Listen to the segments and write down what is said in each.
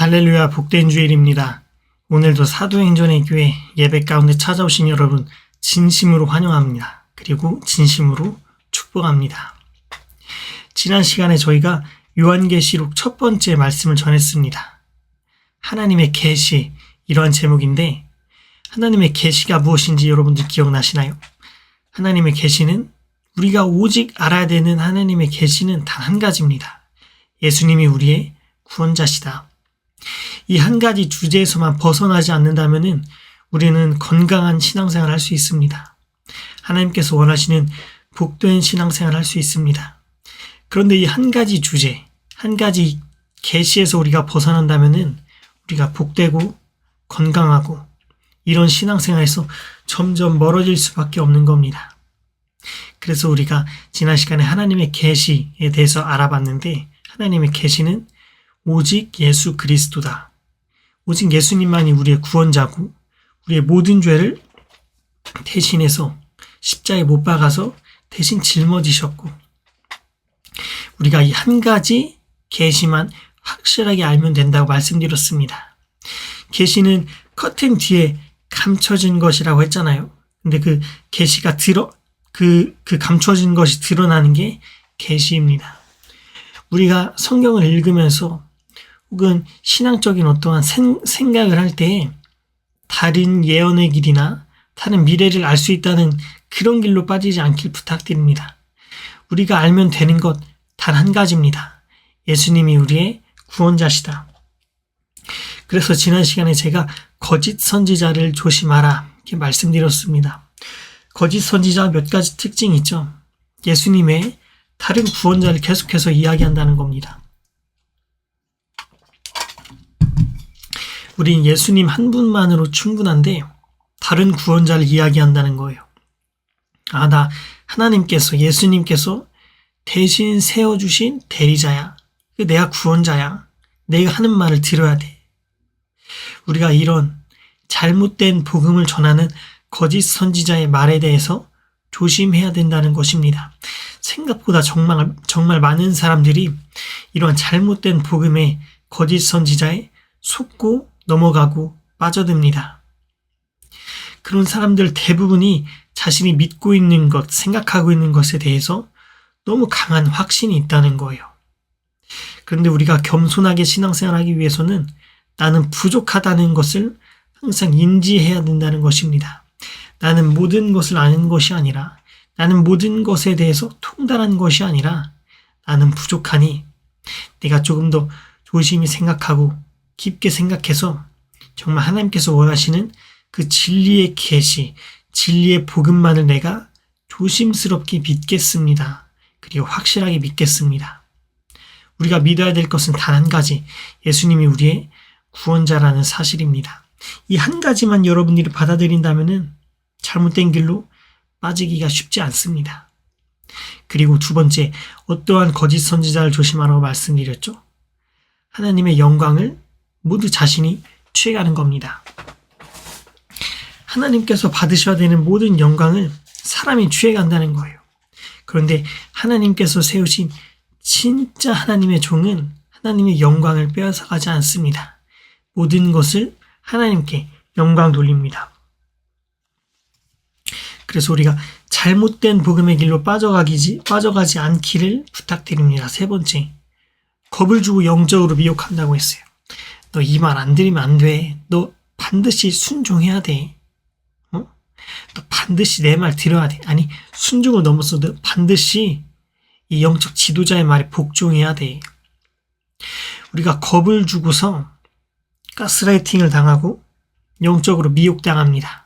할렐루야, 복된 주일입니다. 오늘도 사도행전의 교회 예배 가운데 찾아오신 여러분 진심으로 환영합니다. 그리고 진심으로 축복합니다. 지난 시간에 저희가 요한계시록 첫 번째 말씀을 전했습니다. 하나님의 계시, 이러한 제목인데 하나님의 계시가 무엇인지 여러분들 기억나시나요? 하나님의 계시는 우리가 오직 알아야 되는 하나님의 계시는 단 한 가지입니다. 예수님이 우리의 구원자시다. 이 한 가지 주제에서만 벗어나지 않는다면 우리는 건강한 신앙생활을 할 수 있습니다. 하나님께서 원하시는 복된 신앙생활을 할 수 있습니다. 그런데 이 한 가지 주제, 한 가지 계시에서 우리가 벗어난다면 우리가 복되고 건강하고 이런 신앙생활에서 점점 멀어질 수밖에 없는 겁니다. 그래서 우리가 지난 시간에 하나님의 계시에 대해서 알아봤는데 하나님의 계시는 오직 예수 그리스도다. 오직 예수님만이 우리의 구원자고 우리의 모든 죄를 대신해서 십자가에 못 박아서 대신 짊어지셨고 우리가 이 한 가지 계시만 확실하게 알면 된다고 말씀드렸습니다. 계시는 커튼 뒤에 감춰진 것이라고 했잖아요. 근데 그 계시가 그 감춰진 것이 드러나는 게 계시입니다. 우리가 성경을 읽으면서 혹은 신앙적인 어떠한 생각을 할 때 다른 예언의 길이나 다른 미래를 알 수 있다는 그런 길로 빠지지 않길 부탁드립니다. 우리가 알면 되는 것 단 한 가지입니다. 예수님이 우리의 구원자시다. 그래서 지난 시간에 제가 거짓 선지자를 조심하라 이렇게 말씀드렸습니다. 거짓 선지자 몇 가지 특징이 있죠. 예수님의 다른 구원자를 계속해서 이야기한다는 겁니다. 우린 예수님 한 분만으로 충분한데 다른 구원자를 이야기한다는 거예요. 나 하나님께서 예수님께서 대신 세워주신 대리자야. 내가 구원자야. 내가 하는 말을 들어야 돼. 우리가 이런 잘못된 복음을 전하는 거짓 선지자의 말에 대해서 조심해야 된다는 것입니다. 생각보다 정말 많은 사람들이 이러한 잘못된 복음의 거짓 선지자에 속고 넘어가고 빠져듭니다. 그런 사람들 대부분이 자신이 믿고 있는 것, 생각하고 있는 것에 대해서 너무 강한 확신이 있다는 거예요. 그런데 우리가 겸손하게 신앙생활하기 위해서는 나는 부족하다는 것을 항상 인지해야 된다는 것입니다. 나는 모든 것을 아는 것이 아니라 나는 모든 것에 대해서 통달한 것이 아니라 나는 부족하니 내가 조금 더 조심히 생각하고 깊게 생각해서 정말 하나님께서 원하시는 그 진리의 계시, 진리의 복음만을 내가 조심스럽게 믿겠습니다. 그리고 확실하게 믿겠습니다. 우리가 믿어야 될 것은 단 한 가지, 예수님이 우리의 구원자라는 사실입니다. 이 한 가지만 여러분들이 받아들인다면 잘못된 길로 빠지기가 쉽지 않습니다. 그리고 두 번째, 어떠한 거짓 선지자를 조심하라고 말씀드렸죠? 하나님의 영광을 모두 자신이 취해가는 겁니다. 하나님께서 받으셔야 되는 모든 영광을 사람이 취해간다는 거예요. 그런데 하나님께서 세우신 진짜 하나님의 종은 하나님의 영광을 빼앗아가지 않습니다. 모든 것을 하나님께 영광 돌립니다. 그래서 우리가 잘못된 복음의 길로 빠져가지 않기를 부탁드립니다. 세 번째, 겁을 주고 영적으로 미혹한다고 했어요. 너 이 말 안 들으면 안 돼. 너 반드시 순종해야 돼. 너 반드시 내 말 들어야 돼. 아니, 순종을 넘어서도 반드시 이 영적 지도자의 말에 복종해야 돼. 우리가 겁을 주고서 가스라이팅을 당하고 영적으로 미혹당합니다.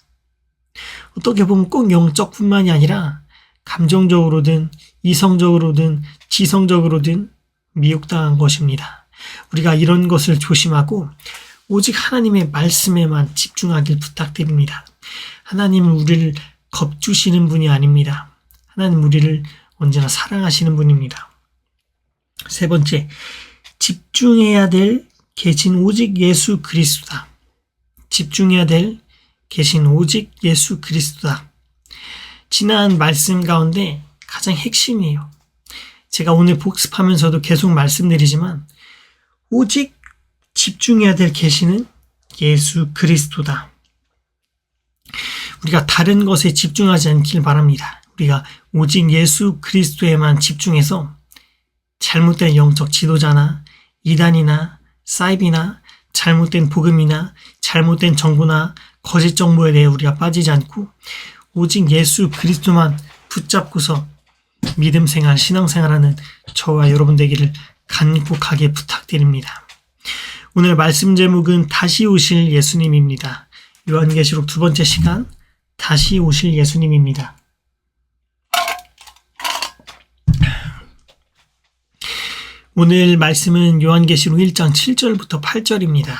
어떻게 보면 꼭 영적뿐만이 아니라 감정적으로든 이성적으로든 지성적으로든 미혹당한 것입니다. 우리가 이런 것을 조심하고 오직 하나님의 말씀에만 집중하길 부탁드립니다. 하나님은 우리를 겁주시는 분이 아닙니다. 하나님은 우리를 언제나 사랑하시는 분입니다. 세 번째, 집중해야 될 계신 오직 예수 그리스도다. 집중해야 될 계신 오직 예수 그리스도다. 지난 말씀 가운데 가장 핵심이에요. 제가 오늘 복습하면서도 계속 말씀드리지만 오직 집중해야 될 계시는 예수 그리스도다. 우리가 다른 것에 집중하지 않길 바랍니다. 우리가 오직 예수 그리스도에만 집중해서 잘못된 영적 지도자나 이단이나 사이비나 잘못된 복음이나 잘못된 정보나 거짓 정보에 대해 우리가 빠지지 않고 오직 예수 그리스도만 붙잡고서 믿음 생활, 신앙 생활하는 저와 여러분 되기를 간곡하게 부탁드립니다. 오늘 말씀 제목은 다시 오실 예수님입니다. 요한계시록 2번째 시간, 다시 오실 예수님입니다. 오늘 말씀은 요한계시록 1장 7절부터 8절입니다.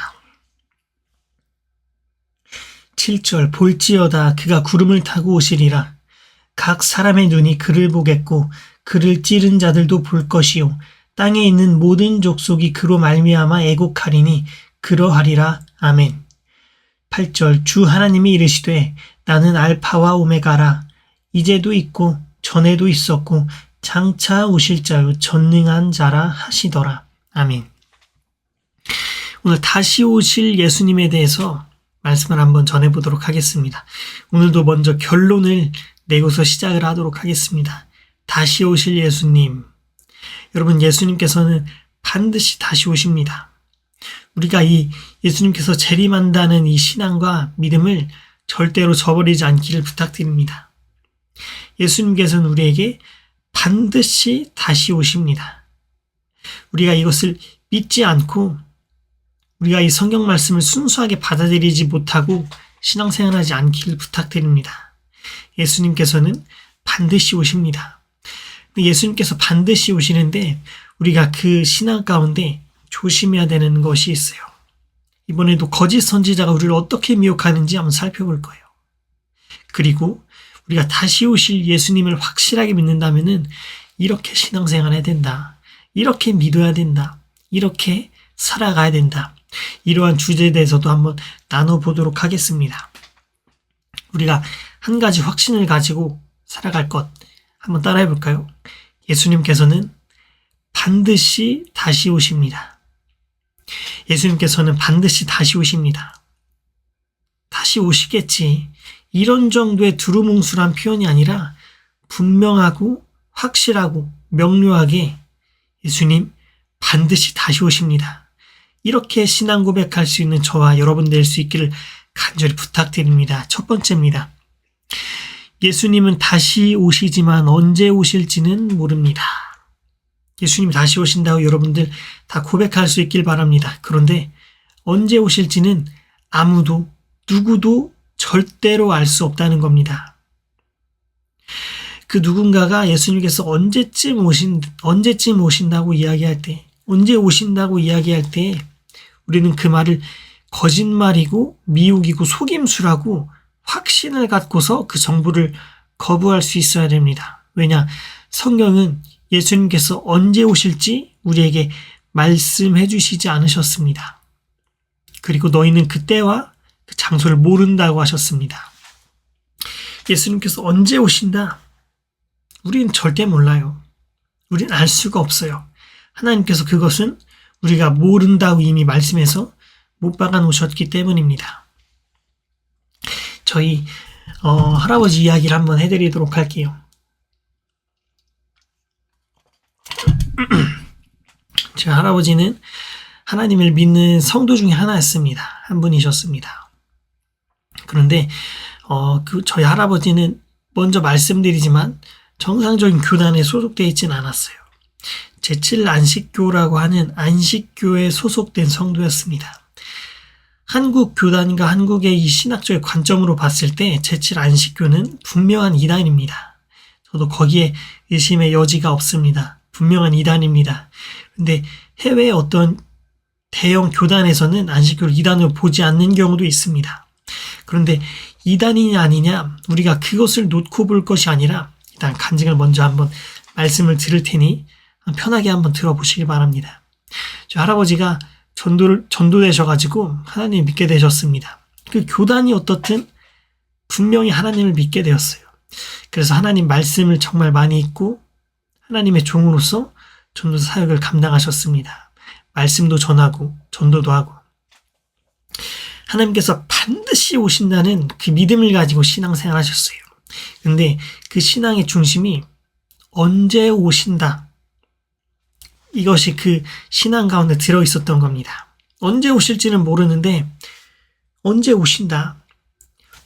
7절, 볼지어다 그가 구름을 타고 오시리라. 각 사람의 눈이 그를 보겠고 그를 찌른 자들도 볼 것이요 땅에 있는 모든 족속이 그로 말미암아 애곡하리니 그러하리라. 아멘. 8절, 주 하나님이 이르시되 나는 알파와 오메가라. 이제도 있고 전에도 있었고 장차 오실 자요 전능한 자라 하시더라. 아멘. 오늘 다시 오실 예수님에 대해서 말씀을 한번 전해보도록 하겠습니다. 오늘도 먼저 결론을 내고서 시작을 하도록 하겠습니다. 다시 오실 예수님. 여러분, 예수님께서는 반드시 다시 오십니다. 우리가 이 예수님께서 재림한다는 이 신앙과 믿음을 절대로 저버리지 않기를 부탁드립니다. 예수님께서는 우리에게 반드시 다시 오십니다. 우리가 이것을 믿지 않고 우리가 이 성경 말씀을 순수하게 받아들이지 못하고 신앙생활하지 않기를 부탁드립니다. 예수님께서는 반드시 오십니다. 예수님께서 반드시 오시는데 우리가 그 신앙 가운데 조심해야 되는 것이 있어요. 이번에도 거짓 선지자가 우리를 어떻게 미혹하는지 한번 살펴볼 거예요. 그리고 우리가 다시 오실 예수님을 확실하게 믿는다면은 이렇게 신앙생활해야 된다. 이렇게 믿어야 된다. 이렇게 살아가야 된다. 이러한 주제에 대해서도 한번 나눠보도록 하겠습니다. 우리가 한 가지 확신을 가지고 살아갈 것 한번 따라해 볼까요? 예수님께서는 반드시 다시 오십니다. 예수님께서는 반드시 다시 오십니다. 다시 오시겠지. 이런 정도의 두루뭉술한 표현이 아니라 분명하고 확실하고 명료하게 예수님 반드시 다시 오십니다. 이렇게 신앙 고백할 수 있는 저와 여러분 될 수 있기를 간절히 부탁드립니다. 첫 번째입니다. 예수님은 다시 오시지만 언제 오실지는 모릅니다. 예수님이 다시 오신다고 여러분들 다 고백할 수 있길 바랍니다. 그런데 언제 오실지는 아무도 누구도 절대로 알 수 없다는 겁니다. 그 누군가가 예수님께서 언제쯤 오신다고 이야기할 때, 언제 오신다고 이야기할 때 우리는 그 말을 거짓말이고 미혹이고 속임수라고 확신을 갖고서 그 정보를 거부할 수 있어야 됩니다. 왜냐? 성경은 예수님께서 언제 오실지 우리에게 말씀해 주시지 않으셨습니다. 그리고 너희는 그때와 그 장소를 모른다고 하셨습니다. 예수님께서 언제 오신다? 우리는 절대 몰라요. 우리는 알 수가 없어요. 하나님께서 그것은 우리가 모른다고 이미 말씀해서 못 박아 놓으셨기 때문입니다. 저희 할아버지 이야기를 한번 해드리도록 할게요. 제 할아버지는 하나님을 믿는 성도 중에 하나였습니다. 한 분이셨습니다. 그런데 저희 할아버지는 먼저 말씀드리지만 정상적인 교단에 소속되어 있지는 않았어요. 제7 안식교라고 하는 안식교에 소속된 성도였습니다. 한국 교단과 한국의 이 신학적인 관점으로 봤을 때 제7 안식교는 분명한 이단입니다. 저도 거기에 의심의 여지가 없습니다. 분명한 이단입니다. 근데 해외의 어떤 대형 교단에서는 안식교를 이단으로 보지 않는 경우도 있습니다. 그런데 이단이냐 아니냐 우리가 그것을 놓고 볼 것이 아니라 일단 간증을 먼저 한번 말씀을 들을 테니 편하게 한번 들어보시기 바랍니다. 저 할아버지가 전도되셔가지고 하나님을 믿게 되셨습니다. 그 교단이 어떻든 분명히 하나님을 믿게 되었어요. 그래서 하나님 말씀을 정말 많이 읽고 하나님의 종으로서 전도 사역을 감당하셨습니다. 말씀도 전하고 전도도 하고. 하나님께서 반드시 오신다는 그 믿음을 가지고 신앙생활 하셨어요. 근데 그 신앙의 중심이 언제 오신다. 이것이 그 신앙 가운데 들어있었던 겁니다. 언제 오실지는 모르는데 언제 오신다.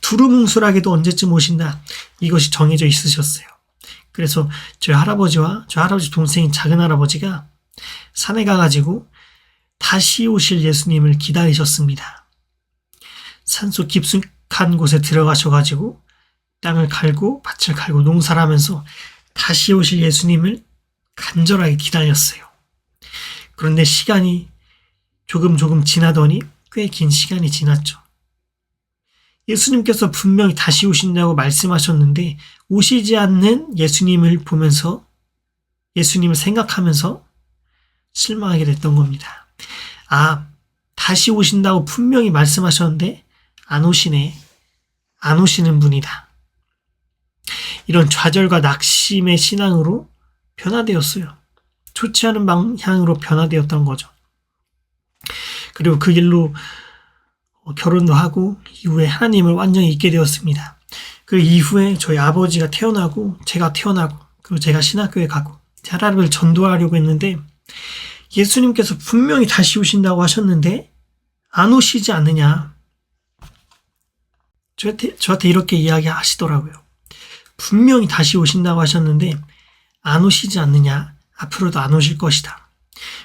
두루뭉술하게도 언제쯤 오신다. 이것이 정해져 있으셨어요. 그래서 저희 할아버지와 저희 할아버지 동생인 작은 할아버지가 산에 가가지고 다시 오실 예수님을 기다리셨습니다. 산속 깊숙한 곳에 들어가셔가지고 땅을 갈고 밭을 갈고 농사를 하면서 다시 오실 예수님을 간절하게 기다렸어요. 그런데 시간이 조금 지나더니 꽤 긴 시간이 지났죠. 예수님께서 분명히 다시 오신다고 말씀하셨는데 오시지 않는 예수님을 보면서 예수님을 생각하면서 실망하게 됐던 겁니다. 아, 다시 오신다고 분명히 말씀하셨는데 안 오시네. 안 오시는 분이다. 이런 좌절과 낙심의 신앙으로 변화되었어요. 좋지 않은 방향으로 변화되었던 거죠. 그리고 그 길로 결혼도 하고 이후에 하나님을 완전히 잊게 되었습니다. 그 이후에 저희 아버지가 태어나고 제가 태어나고 그리고 제가 신학교에 가고 제 하나님을 전도하려고 했는데 예수님께서 분명히 다시 오신다고 하셨는데 안 오시지 않느냐. 저한테 이렇게 이야기하시더라고요. 분명히 다시 오신다고 하셨는데 안 오시지 않느냐. 앞으로도 안 오실 것이다.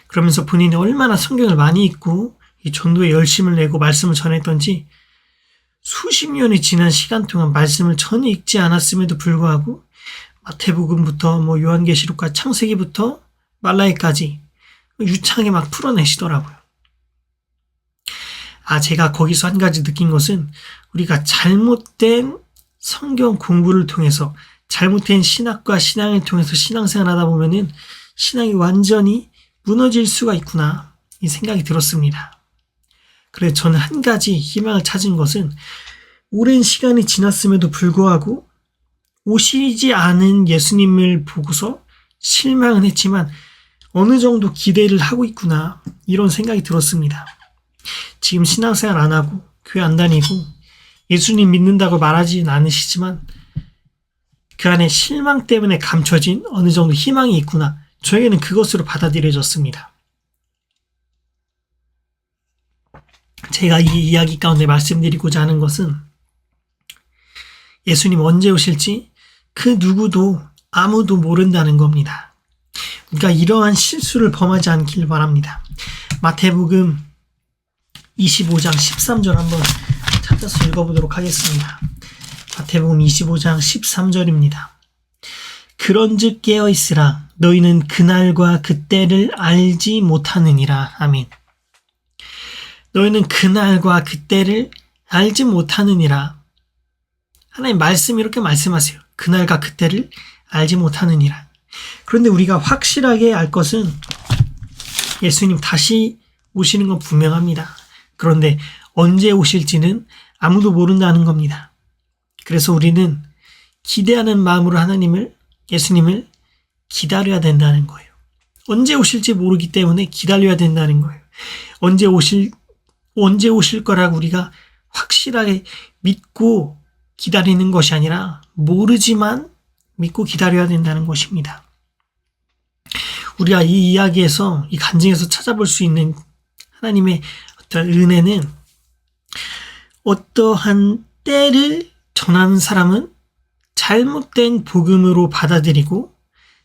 그러면서 본인이 얼마나 성경을 많이 읽고 이 전도에 열심을 내고 말씀을 전했던지 수십 년이 지난 시간 동안 말씀을 전혀 읽지 않았음에도 불구하고 마태복음부터 요한계시록과 창세기부터 말라기까지 유창하게 막 풀어내시더라고요. 제가 거기서 한 가지 느낀 것은 우리가 잘못된 성경 공부를 통해서 잘못된 신학과 신앙을 통해서 신앙생활 하다 보면은 신앙이 완전히 무너질 수가 있구나 이 생각이 들었습니다. 그래서 저는 한 가지 희망을 찾은 것은 오랜 시간이 지났음에도 불구하고 오시지 않은 예수님을 보고서 실망은 했지만 어느 정도 기대를 하고 있구나 이런 생각이 들었습니다. 지금 신앙생활 안 하고 교회 안 다니고 예수님 믿는다고 말하지는 않으시지만 그 안에 실망 때문에 감춰진 어느 정도 희망이 있구나. 저에게는 그것으로 받아들여졌습니다. 제가 이 이야기 가운데 말씀드리고자 하는 것은 예수님 언제 오실지 그 누구도 아무도 모른다는 겁니다. 그러니까 이러한 실수를 범하지 않길 바랍니다. 마태복음 25장 13절 한번 찾아서 읽어보도록 하겠습니다. 마태복음 25장 13절입니다. 그런즉 깨어있으라 너희는 그날과 그때를 알지 못하느니라. 아멘. 너희는 그날과 그때를 알지 못하느니라. 하나님 말씀이 이렇게 말씀하세요. 그날과 그때를 알지 못하느니라. 그런데 우리가 확실하게 알 것은 예수님 다시 오시는 건 분명합니다. 그런데 언제 오실지는 아무도 모른다는 겁니다. 그래서 우리는 기대하는 마음으로 예수님을 기다려야 된다는 거예요. 언제 오실지 모르기 때문에 기다려야 된다는 거예요. 언제 오실 거라고 우리가 확실하게 믿고 기다리는 것이 아니라 모르지만 믿고 기다려야 된다는 것입니다. 우리가 이 이야기에서 이 간증에서 찾아볼 수 있는 하나님의 어떤 은혜는 어떠한 때를 전하는 사람은 잘못된 복음으로 받아들이고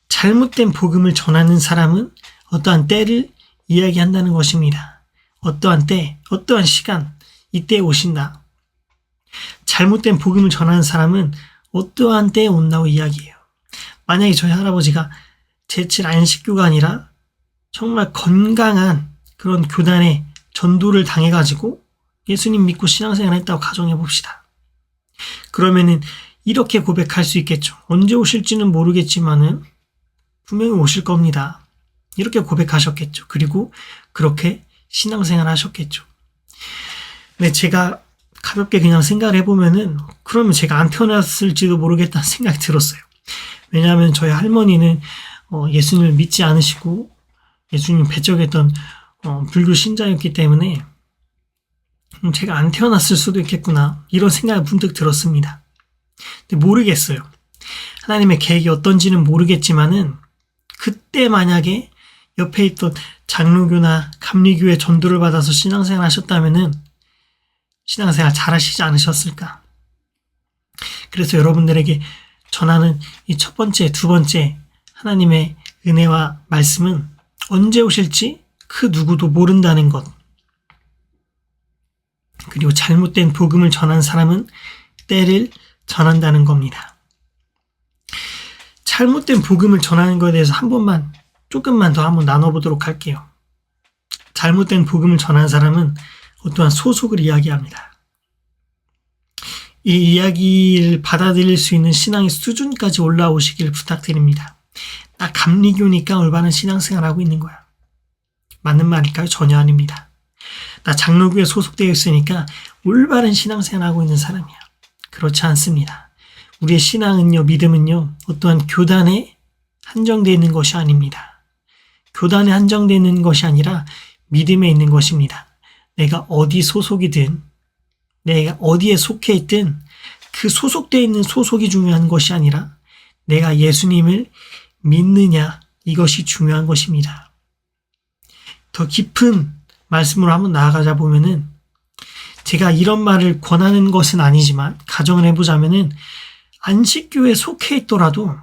잘못된 복음을 전하는 사람은 어떠한 때를 이야기한다는 것입니다. 어떠한 때, 어떠한 시간, 이때에 오신다. 잘못된 복음을 전하는 사람은 어떠한 때에 온다고 이야기해요. 만약에 저희 할아버지가 제칠 안식교가 아니라 정말 건강한 그런 교단에 전도를 당해가지고 예수님 믿고 신앙생활 했다고 가정해 봅시다. 그러면은 이렇게 고백할 수 있겠죠. 언제 오실지는 모르겠지만은 분명히 오실 겁니다. 이렇게 고백하셨겠죠. 그리고 그렇게 신앙생활 하셨겠죠. 근데 제가 가볍게 그냥 생각을 해보면은 그러면 제가 안 태어났을지도 모르겠다는 생각이 들었어요. 왜냐하면 저희 할머니는 예수님을 믿지 않으시고 예수님 배척했던 불교 신자였기 때문에 제가 안 태어났을 수도 있겠구나 이런 생각이 문득 들었습니다. 근데 모르겠어요. 하나님의 계획이 어떤지는 모르겠지만은 그때 만약에 옆에 있던 장로교나 감리교의 전도를 받아서 신앙생활 하셨다면은 신앙생활 잘 하시지 않으셨을까? 그래서 여러분들에게 전하는 이 첫 번째, 두 번째 하나님의 은혜와 말씀은 언제 오실지 그 누구도 모른다는 것. 그리고 잘못된 복음을 전한 사람은 때를 전한다는 겁니다. 잘못된 복음을 전하는 것에 대해서 조금만 더 한번 나눠보도록 할게요. 잘못된 복음을 전한 사람은 어떠한 소속을 이야기합니다. 이 이야기를 받아들일 수 있는 신앙의 수준까지 올라오시길 부탁드립니다. 나 감리교니까 올바른 신앙생활 하고 있는 거야. 맞는 말일까요? 전혀 아닙니다. 나 장로교에 소속되어 있으니까 올바른 신앙생활 하고 있는 사람이야. 그렇지 않습니다. 우리의 신앙은요, 믿음은요, 어떠한 교단에 한정되어 있는 것이 아닙니다. 교단에 한정되어 있는 것이 아니라 믿음에 있는 것입니다. 내가 어디 소속이든, 내가 어디에 속해 있든 그 소속되어 있는 소속이 중요한 것이 아니라 내가 예수님을 믿느냐, 이것이 중요한 것입니다. 더 깊은 말씀으로 한번 나아가자 보면은 제가 이런 말을 권하는 것은 아니지만 가정을 해보자면은 안식교에 속해 있더라도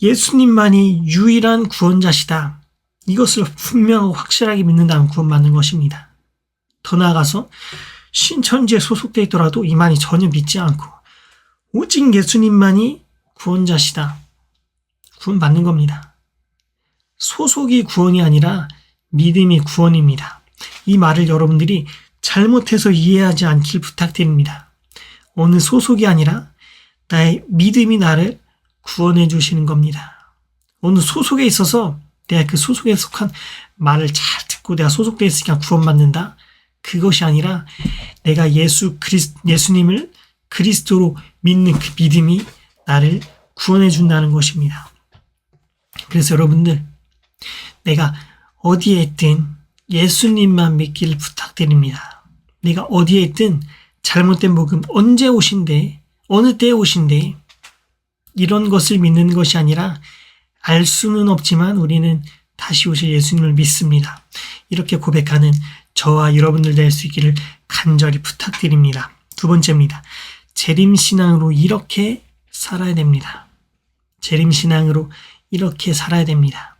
예수님만이 유일한 구원자시다. 이것을 분명하고 확실하게 믿는다면 구원받는 것입니다. 더 나아가서 신천지에 소속되어 있더라도 이만희 전혀 믿지 않고 오직 예수님만이 구원자시다. 구원받는 겁니다. 소속이 구원이 아니라 믿음이 구원입니다. 이 말을 여러분들이 잘못해서 이해하지 않길 부탁드립니다. 어느 소속이 아니라 나의 믿음이 나를 구원해 주시는 겁니다. 어느 소속에 있어서 내가 그 소속에 속한 말을 잘 듣고 내가 소속되어 있으니까 구원받는다. 그것이 아니라 내가 예수님을 그리스도로 믿는 그 믿음이 나를 구원해 준다는 것입니다. 그래서 여러분들, 내가 어디에 있든 예수님만 믿기를 부탁드립니다. 내가 어디에 있든 잘못된 복음 언제 오신대, 어느 때에 오신대, 이런 것을 믿는 것이 아니라 알 수는 없지만 우리는 다시 오실 예수님을 믿습니다. 이렇게 고백하는 저와 여러분들 될 수 있기를 간절히 부탁드립니다. 두 번째입니다. 재림신앙으로 이렇게 살아야 됩니다. 재림신앙으로 이렇게 살아야 됩니다.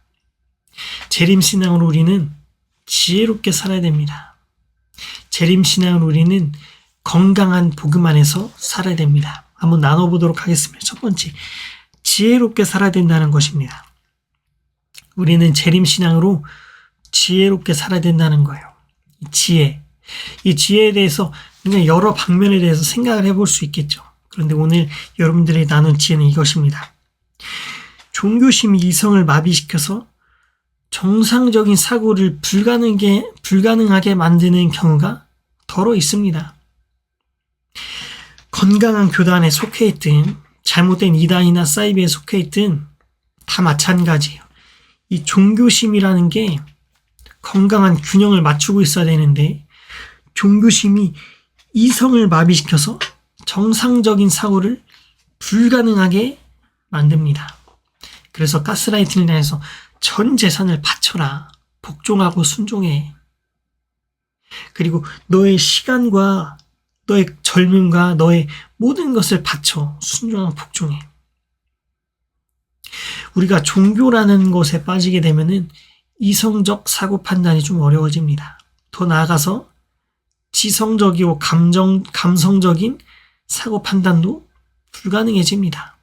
재림신앙으로 우리는 지혜롭게 살아야 됩니다. 재림신앙으로 우리는 건강한 복음 안에서 살아야 됩니다. 한번 나눠보도록 하겠습니다. 첫 번째, 지혜롭게 살아야 된다는 것입니다. 우리는 재림신앙으로 지혜롭게 살아야 된다는 거예요. 이 지혜에 대해서 그냥 여러 방면에 대해서 생각을 해볼 수 있겠죠. 그런데 오늘 여러분들이 나눈 지혜는 이것입니다. 종교심이 이성을 마비시켜서 정상적인 사고를 불가능하게 만드는 경우가 더러 있습니다. 건강한 교단에 속해 있든 잘못된 이단이나 사이비에 속해 있든 다 마찬가지예요. 이 종교심이라는 게 건강한 균형을 맞추고 있어야 되는데 종교심이 이성을 마비시켜서 정상적인 사고를 불가능하게 만듭니다. 그래서 가스라이팅을 당해서 전 재산을 바쳐라. 복종하고 순종해. 그리고 너의 시간과 너의 젊음과 너의 모든 것을 바쳐 순종하고 복종해. 우리가 종교라는 것에 빠지게 되면은 이성적 사고 판단이 좀 어려워집니다. 더 나아가서 지성적이고 감성적인 사고 판단도 불가능해집니다.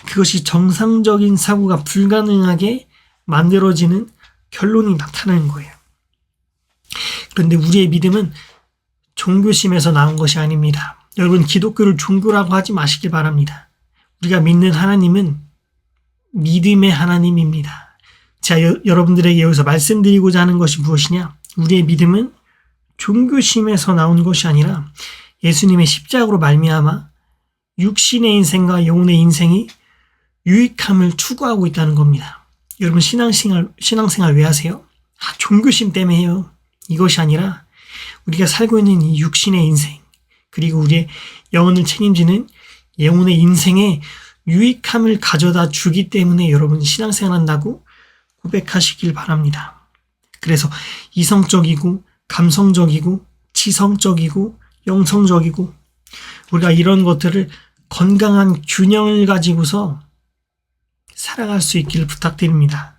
그것이 정상적인 사고가 불가능하게 만들어지는 결론이 나타나는 거예요. 그런데 우리의 믿음은 종교심에서 나온 것이 아닙니다. 여러분, 기독교를 종교라고 하지 마시길 바랍니다. 우리가 믿는 하나님은 믿음의 하나님입니다. 제가 여러분들에게 여기서 말씀드리고자 하는 것이 무엇이냐? 우리의 믿음은 종교심에서 나온 것이 아니라 예수님의 십자가로 말미암아 육신의 인생과 영혼의 인생이 유익함을 추구하고 있다는 겁니다. 여러분, 신앙생활 왜 하세요? 종교심 때문에 해요. 이것이 아니라 우리가 살고 있는 이 육신의 인생, 그리고 우리의 영혼을 책임지는 영혼의 인생에 유익함을 가져다 주기 때문에 여러분 신앙생활 한다고 고백하시길 바랍니다. 그래서 이성적이고 감성적이고 지성적이고 영성적이고 우리가 이런 것들을 건강한 균형을 가지고서 살아갈 수 있기를 부탁드립니다.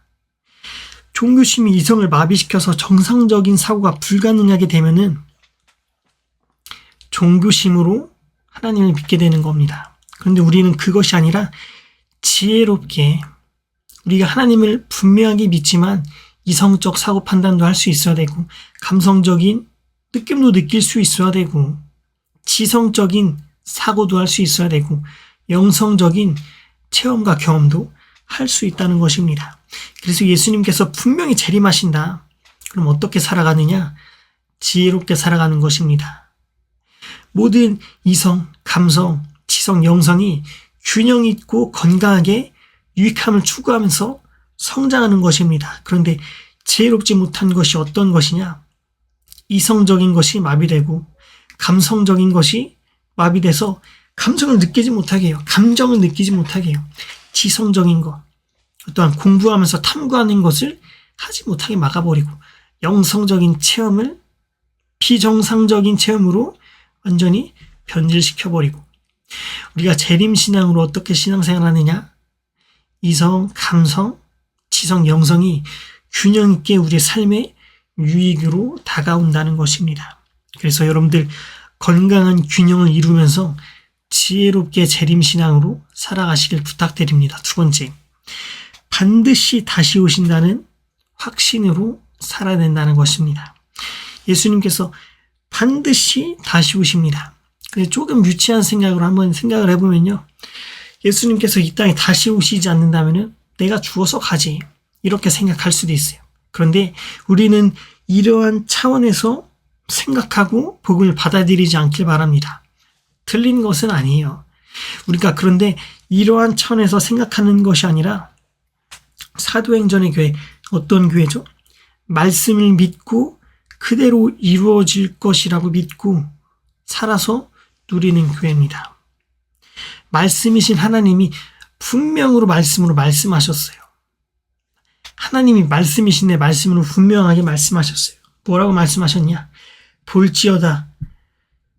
종교심이 이성을 마비시켜서 정상적인 사고가 불가능하게 되면은 종교심으로 하나님을 믿게 되는 겁니다. 그런데 우리는 그것이 아니라 지혜롭게 우리가 하나님을 분명하게 믿지만 이성적 사고 판단도 할 수 있어야 되고 감성적인 느낌도 느낄 수 있어야 되고 지성적인 사고도 할 수 있어야 되고 영성적인 체험과 경험도 할 수 있다는 것입니다. 그래서 예수님께서 분명히 재림하신다. 그럼 어떻게 살아가느냐? 지혜롭게 살아가는 것입니다. 모든 이성, 감성, 지성, 영성이 균형 있고 건강하게 유익함을 추구하면서 성장하는 것입니다. 그런데 지혜롭지 못한 것이 어떤 것이냐? 이성적인 것이 마비되고 감성적인 것이 마비돼서 감성을 느끼지 못하게 해요. 감정을 느끼지 못하게 해요. 지성적인 것, 또한 공부하면서 탐구하는 것을 하지 못하게 막아버리고 영성적인 체험을 비정상적인 체험으로 완전히 변질시켜버리고 우리가 재림신앙으로 어떻게 신앙생활 하느냐? 이성, 감성, 지성, 영성이 균형 있게 우리의 삶의 유익으로 다가온다는 것입니다. 그래서 여러분들 건강한 균형을 이루면서 지혜롭게 재림신앙으로 살아가시길 부탁드립니다. 두 번째, 반드시 다시 오신다는 확신으로 살아야 된다는 것입니다. 예수님께서 반드시 다시 오십니다. 근데 조금 유치한 생각으로 한번 생각을 해보면요. 예수님께서 이 땅에 다시 오시지 않는다면 내가 죽어서 가지. 이렇게 생각할 수도 있어요. 그런데 우리는 이러한 차원에서 생각하고 복음을 받아들이지 않길 바랍니다. 틀린 것은 아니에요. 우리가 그런데 이러한 차원에서 생각하는 것이 아니라 사도행전의 교회, 어떤 교회죠? 말씀을 믿고 그대로 이루어질 것이라고 믿고 살아서 누리는 교회입니다. 말씀이신 하나님이 분명으로 말씀으로 말씀하셨어요. 하나님이 말씀이신데 말씀으로 분명하게 말씀하셨어요. 뭐라고 말씀하셨냐? 볼지어다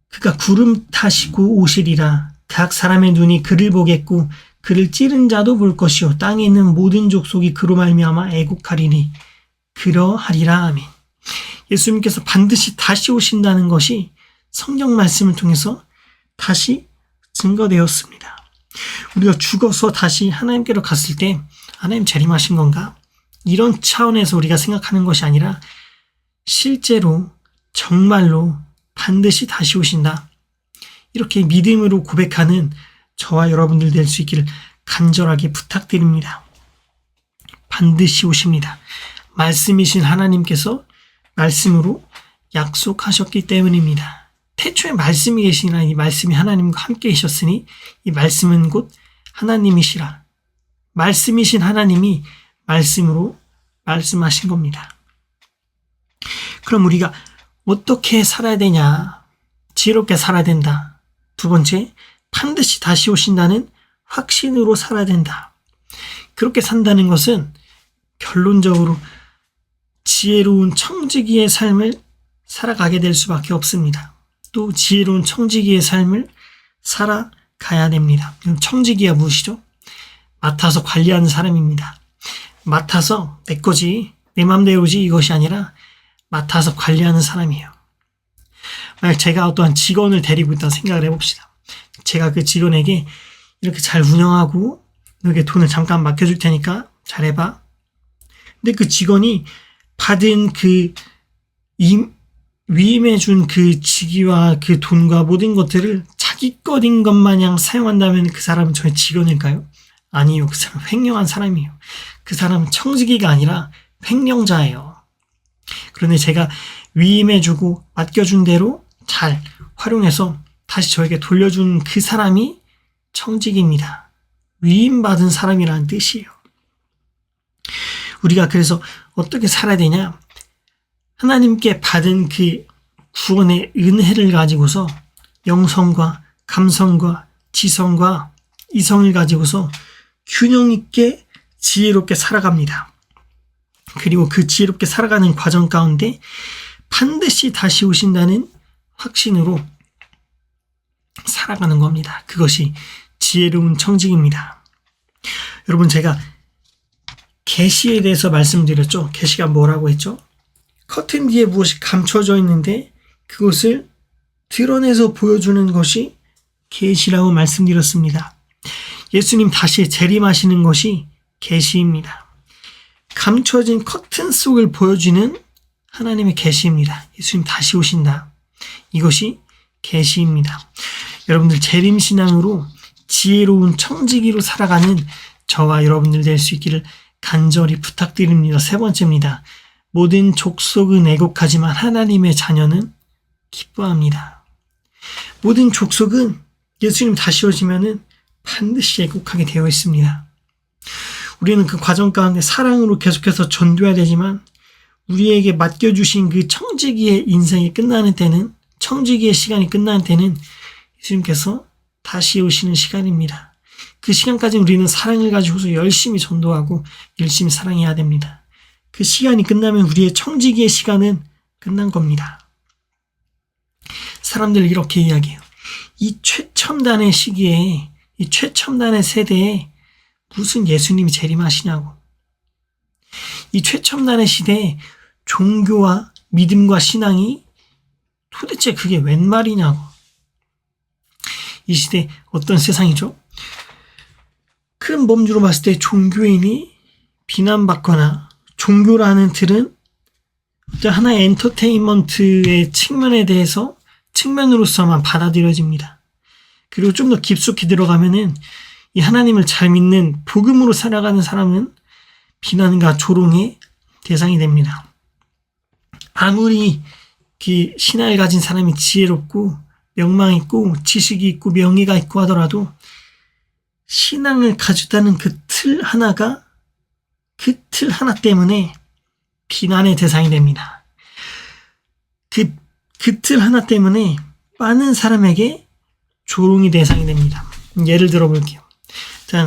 그가 구름 타시고 오시리라. 각 사람의 눈이 그를 보겠고 그를 찌른 자도 볼 것이요 땅에 있는 모든 족속이 그로 말미암아 애곡하리니 그러하리라. 아멘. 예수님께서 반드시 다시 오신다는 것이 성경 말씀을 통해서 다시 증거되었습니다. 우리가 죽어서 다시 하나님께로 갔을 때 하나님 재림하신 건가? 이런 차원에서 우리가 생각하는 것이 아니라 실제로 정말로 반드시 다시 오신다. 이렇게 믿음으로 고백하는 저와 여러분들 될 수 있기를 간절하게 부탁드립니다. 반드시 오십니다. 말씀이신 하나님께서 말씀으로 약속하셨기 때문입니다. 태초에 말씀이 계시니라. 이 말씀이 하나님과 함께 계셨으니 이 말씀은 곧 하나님이시라. 말씀이신 하나님이 말씀으로 말씀하신 겁니다. 그럼 우리가 어떻게 살아야 되냐? 지혜롭게 살아야 된다. 두 번째, 반드시 다시 오신다는 확신으로 살아야 된다. 그렇게 산다는 것은 결론적으로 지혜로운 청지기의 삶을 살아가게 될 수밖에 없습니다. 또 지혜로운 청지기의 삶을 살아가야 됩니다. 청지기가 무엇이죠? 맡아서 관리하는 사람입니다. 맡아서 내 거지, 내 맘대로지 이것이 아니라 맡아서 관리하는 사람이에요. 만약 제가 어떠한 직원을 데리고 있다는 생각을 해봅시다. 제가 그 직원에게 이렇게 잘 운영하고 너에게 돈을 잠깐 맡겨줄 테니까 잘해봐. 근데 그 직원이 받은 그 위임해준 그 직위와 그 돈과 모든 것들을 자기 것인 것 마냥 사용한다면 그 사람은 저의 직원일까요? 아니요. 그 사람은 횡령한 사람이에요. 그 사람은 청지기가 아니라 횡령자예요. 그런데 제가 위임해주고 맡겨준 대로 잘 활용해서 다시 저에게 돌려준 그 사람이 청지기입니다. 위임받은 사람이라는 뜻이에요. 우리가 그래서 어떻게 살아야 되냐? 하나님께 받은 그 구원의 은혜를 가지고서 영성과 감성과 지성과 이성을 가지고서 균형 있게 지혜롭게 살아갑니다. 그리고 그 지혜롭게 살아가는 과정 가운데 반드시 다시 오신다는 확신으로 살아가는 겁니다. 그것이 지혜로운 청직입니다. 여러분, 제가 계시에 대해서 말씀드렸죠. 계시가 뭐라고 했죠? 커튼 뒤에 무엇이 감춰져 있는데 그것을 드러내서 보여주는 것이 계시라고 말씀드렸습니다. 예수님 다시 재림하시는 것이 계시입니다. 감춰진 커튼 속을 보여주는 하나님의 계시입니다. 예수님 다시 오신다. 이것이 계시입니다. 여러분들 재림신앙으로 지혜로운 청지기로 살아가는 저와 여러분들 될 수 있기를 간절히 부탁드립니다. 세 번째입니다. 모든 족속은 애곡하지만 하나님의 자녀는 기뻐합니다. 모든 족속은 예수님 다시 오시면은 반드시 애곡하게 되어 있습니다. 우리는 그 과정 가운데 사랑으로 계속해서 전도해야 되지만 우리에게 맡겨주신 그 청지기의 인생이 끝나는 때는, 청지기의 시간이 끝나는 때는 예수님께서 다시 오시는 시간입니다. 그 시간까지 우리는 사랑을 가지고서 열심히 전도하고 열심히 사랑해야 됩니다. 그 시간이 끝나면 우리의 청지기의 시간은 끝난 겁니다. 사람들 이렇게 이야기해요. 이 최첨단의 시기에, 이 최첨단의 세대에 무슨 예수님이 재림하시냐고. 이 최첨단의 시대에 종교와 믿음과 신앙이 도대체 그게 웬 말이냐고. 이 시대 어떤 세상이죠? 큰 범주로 봤을 때 종교인이 비난받거나 종교라는 틀은 어떤 하나의 엔터테인먼트의 측면으로서만 받아들여집니다. 그리고 좀 더 깊숙이 들어가면은 이 하나님을 잘 믿는 복음으로 살아가는 사람은 비난과 조롱의 대상이 됩니다. 아무리 그 신앙을 가진 사람이 지혜롭고 명망 있고 지식이 있고 명예가 있고 하더라도 신앙을 가졌다는 그 틀 하나가, 그 틀 하나 때문에 비난의 대상이 됩니다. 그 틀 하나 때문에 많은 사람에게 조롱의 대상이 됩니다. 예를 들어 볼게요.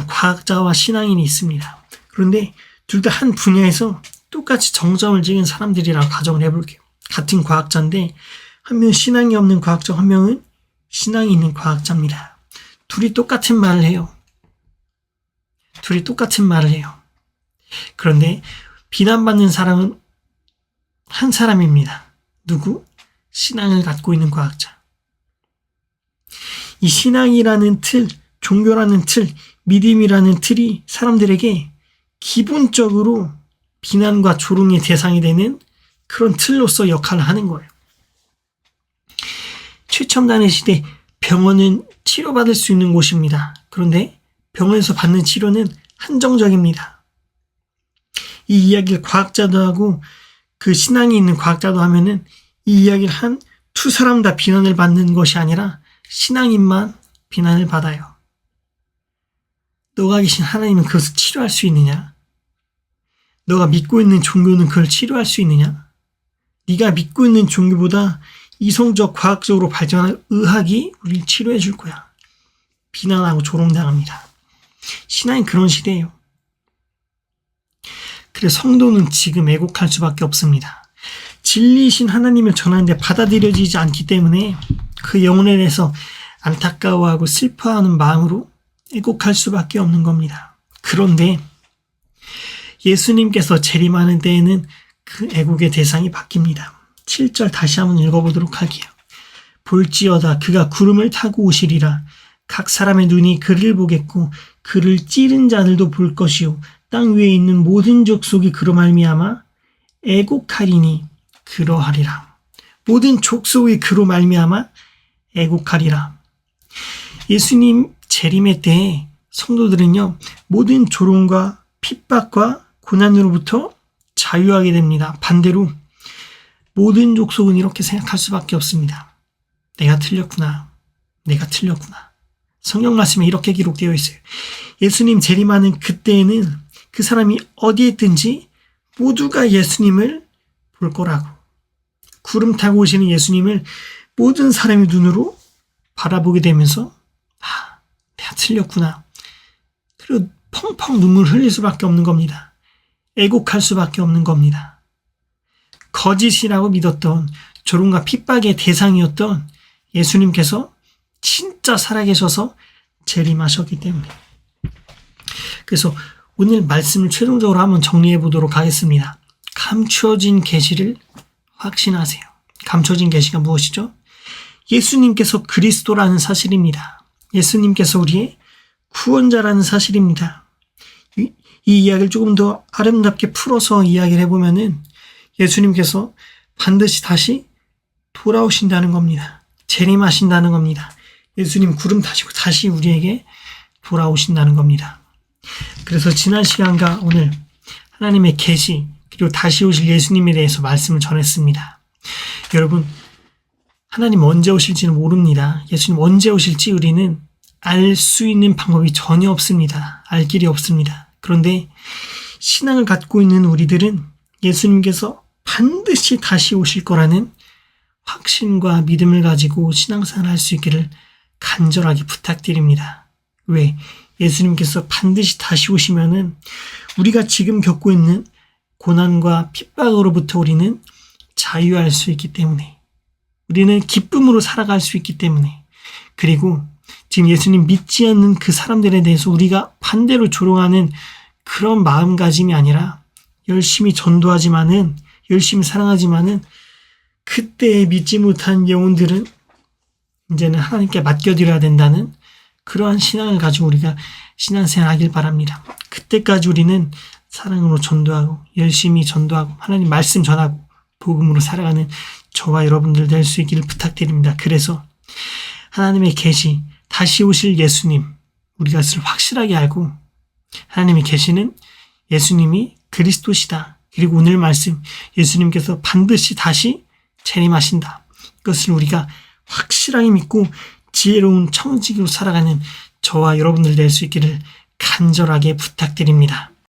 과학자와 신앙인이 있습니다. 그런데 둘 다 한 분야에서 똑같이 정점을 찍은 사람들이라고 가정을 해볼게요. 같은 과학자인데 한 명은 신앙이 없는 과학자, 한 명은 신앙이 있는 과학자입니다. 둘이 똑같은 말을 해요. 그런데 비난받는 사람은 한 사람입니다. 누구? 신앙을 갖고 있는 과학자. 이 신앙이라는 틀, 종교라는 틀, 믿음이라는 틀이 사람들에게 기본적으로 비난과 조롱의 대상이 되는 그런 틀로서 역할을 하는 거예요. 최첨단의 시대, 병원은 치료받을 수 있는 곳입니다. 그런데 병원에서 받는 치료는 한정적입니다. 이 이야기를 과학자도 하고 그 신앙이 있는 과학자도 하면은 이 이야기를 한 두 사람 다 비난을 받는 것이 아니라 신앙인만 비난을 받아요. 너가 계신 하나님은 그것을 치료할 수 있느냐? 너가 믿고 있는 종교는 그걸 치료할 수 있느냐? 네가 믿고 있는 종교보다 이성적 과학적으로 발전한 의학이 우리를 치료해 줄 거야. 비난하고 조롱당합니다. 신앙이 그런 시대예요. 그래서 성도는 지금 애곡할 수밖에 없습니다. 진리이신 하나님을 전하는데 받아들여지지 않기 때문에 그 영혼에 대해서 안타까워하고 슬퍼하는 마음으로 애곡할 수밖에 없는 겁니다. 그런데 예수님께서 재림하는 때에는 그 애곡의 대상이 바뀝니다. 7절 다시 한번 읽어보도록 할게요. 볼지어다 그가 구름을 타고 오시리라. 각 사람의 눈이 그를 보겠고 그를 찌른 자들도 볼 것이요 땅 위에 있는 모든 족속이 그로 말미암아 애곡하리니 그러하리라. 모든 족속이 그로 말미암아 애곡하리라. 예수님 재림의 때에 성도들은요 모든 조롱과 핍박과 고난으로부터 자유하게 됩니다. 반대로 모든 족속은 이렇게 생각할 수밖에 없습니다. 내가 틀렸구나. 성경 말씀에 이렇게 기록되어 있어요. 예수님 재림하는 그때에는 그 사람이 어디에 있든지 모두가 예수님을 볼 거라고. 구름 타고 오시는 예수님을 모든 사람의 눈으로 바라보게 되면서 내가 틀렸구나. 그리고 펑펑 눈물 흘릴 수밖에 없는 겁니다. 애곡할 수밖에 없는 겁니다. 거짓이라고 믿었던 조롱과 핍박의 대상이었던 예수님께서 진짜 살아계셔서 재림하셨기 때문에. 그래서 오늘 말씀을 최종적으로 한번 정리해 보도록 하겠습니다. 감추어진 계시를 확신하세요. 감춰진 계시가 무엇이죠? 예수님께서 그리스도라는 사실입니다. 예수님께서 우리의 구원자라는 사실입니다. 이 이야기를 조금 더 아름답게 풀어서 이야기를 해보면은 예수님께서 반드시 다시 돌아오신다는 겁니다. 재림하신다는 겁니다. 예수님 구름 타시고 다시 우리에게 돌아오신다는 겁니다. 그래서 지난 시간과 오늘 하나님의 계시 그리고 다시 오실 예수님에 대해서 말씀을 전했습니다. 여러분, 하나님 언제 오실지는 모릅니다. 예수님 언제 오실지 우리는 알 수 있는 방법이 전혀 없습니다. 알 길이 없습니다. 그런데 신앙을 갖고 있는 우리들은 예수님께서 반드시 다시 오실 거라는 확신과 믿음을 가지고 신앙생활을 할 수 있기를 간절하게 부탁드립니다. 왜? 예수님께서 반드시 다시 오시면은 우리가 지금 겪고 있는 고난과 핍박으로부터 우리는 자유할 수 있기 때문에, 우리는 기쁨으로 살아갈 수 있기 때문에, 그리고 지금 예수님 믿지 않는 그 사람들에 대해서 우리가 반대로 조롱하는 그런 마음가짐이 아니라 열심히 전도하지만은, 열심히 사랑하지만은 그때 믿지 못한 영혼들은 이제는 하나님께 맡겨드려야 된다는 그러한 신앙을 가지고 우리가 신앙생활 하길 바랍니다. 그때까지 우리는 사랑으로 전도하고 열심히 전도하고 하나님 말씀 전하고 복음으로 살아가는 저와 여러분들 될 수 있기를 부탁드립니다. 그래서 하나님의 계시, 다시 오실 예수님, 우리가 그것을 확실하게 알고 하나님의 계시는 예수님이 그리스도시다. 그리고 오늘 말씀, 예수님께서 반드시 다시 재림하신다. 이것을 우리가 확실하게 믿고 지혜로운 청지기로 살아가는 저와 여러분들 될 수 있기를 간절하게 부탁드립니다.